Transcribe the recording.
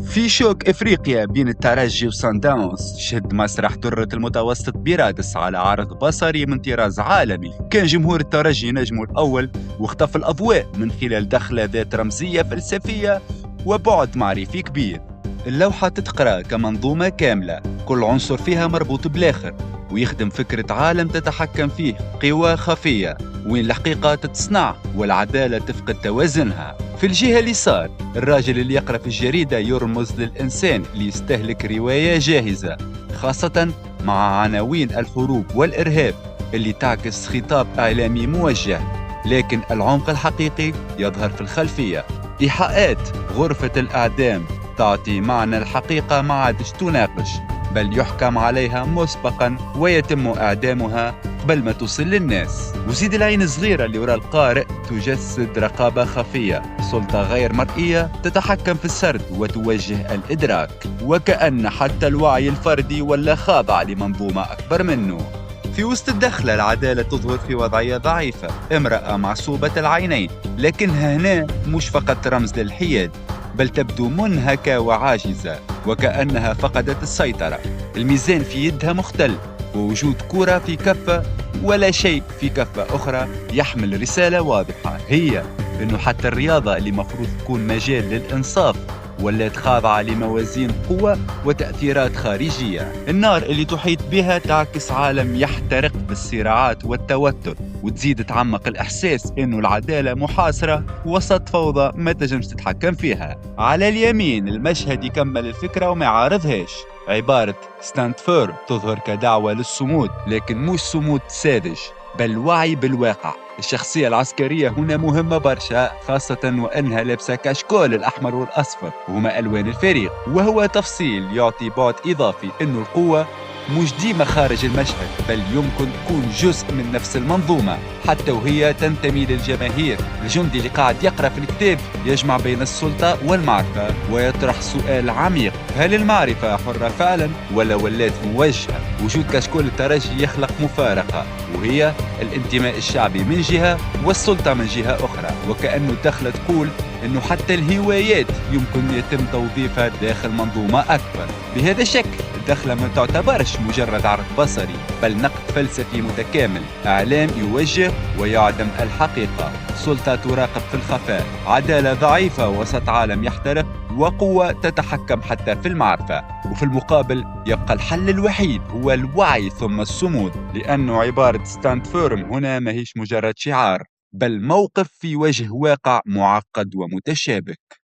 في شوك إفريقيا بين الترجي وصن داونز، شهد مسرح درة المتوسط بيرادس على عرض بصري من طراز عالمي. كان جمهور الترجي نجمه الأول واختطف الأضواء من خلال دخلة ذات رمزية فلسفية وبعد معرفي كبير. اللوحة تتقرأ كمنظومة كاملة، كل عنصر فيها مربوط بالآخر ويخدم فكرة عالم تتحكم فيه قوى خفية، وين الحقيقة تتصنع والعدالة تفقد توازنها. في الجهة اليسار الراجل اللي يقرأ في الجريدة يرمز للإنسان اللي يستهلك رواية جاهزة، خاصة مع عناوين الحروب والإرهاب اللي تعكس خطاب إعلامي موجه، لكن العمق الحقيقي يظهر في الخلفية. إيحاءات غرفة الإعدام تعطي معنى الحقيقة ما عادش تناقش، بل يحكم عليها مسبقا ويتم إعدامها قبل ما توصل للناس. وزيد العين الصغيرة اللي وراء القارئ تجسد رقابة خفية، سلطة غير مرئية تتحكم في السرد وتوجه الإدراك، وكأن حتى الوعي الفردي ولا خاضع لمنظومة أكبر منه. في وسط الدخلة العدالة تظهر في وضعية ضعيفة، امرأة معصوبة العينين، لكنها هنا مش فقط رمز للحياد، بل تبدو منهكة وعاجزة وكأنها فقدت السيطرة. الميزان في يدها مختل، ووجود كرة في كفة ولا شيء في كفة أخرى يحمل رسالة واضحة، هي أنه حتى الرياضة اللي مفروض تكون مجال للإنصاف ولات خاضعة لموازين قوة وتأثيرات خارجية. النار اللي تحيط بها تعكس عالم يحترق بالصراعات والتوتر، وتزيد تعمق الإحساس إنه العدالة محاصرة وسط فوضى ما تنجمش تتحكم فيها. على اليمين المشهد يكمل الفكرة وما يعارضهاش، عبارة stand firm تظهر كدعوة للصمود، لكن مش صمود ساذج بل وعي بالواقع. الشخصية العسكرية هنا مهمة برشا، خاصة وأنها لابسة كشكول الأحمر والأصفر وهما ألوان الفريق، وهو تفصيل يعطي بعد إضافي إنه القوة مش ديما خارج المشهد، بل يمكن تكون جزء من نفس المنظومة حتى وهي تنتمي للجماهير. الجندي اللي قاعد يقرأ في الكتاب يجمع بين السلطة والمعرفة ويطرح سؤال عميق: هل المعرفة حرة فعلا ولا ولات موجهة؟ وجود كشكول الترجي يخلق مفارقة، وهي الانتماء الشعبي من جهة والسلطة من جهة أخرى، وكأنه دخل تقول إنه حتى الهوايات يمكن يتم توظيفها داخل منظومة أكبر. بهذا الشكل الدخلة ما تعتبرش مجرد عرض بصري، بل نقد فلسفي متكامل، إعلام يوجه ويعدم الحقيقة، سلطة تراقب في الخفاء، عدالة ضعيفة وسط عالم يحترق، وقوة تتحكم حتى في المعرفة. وفي المقابل يبقى الحل الوحيد هو الوعي ثم الصمود، لأنه عبارة stand firm هنا ماهيش مجرد شعار، بل موقف في وجه واقع معقد ومتشابك.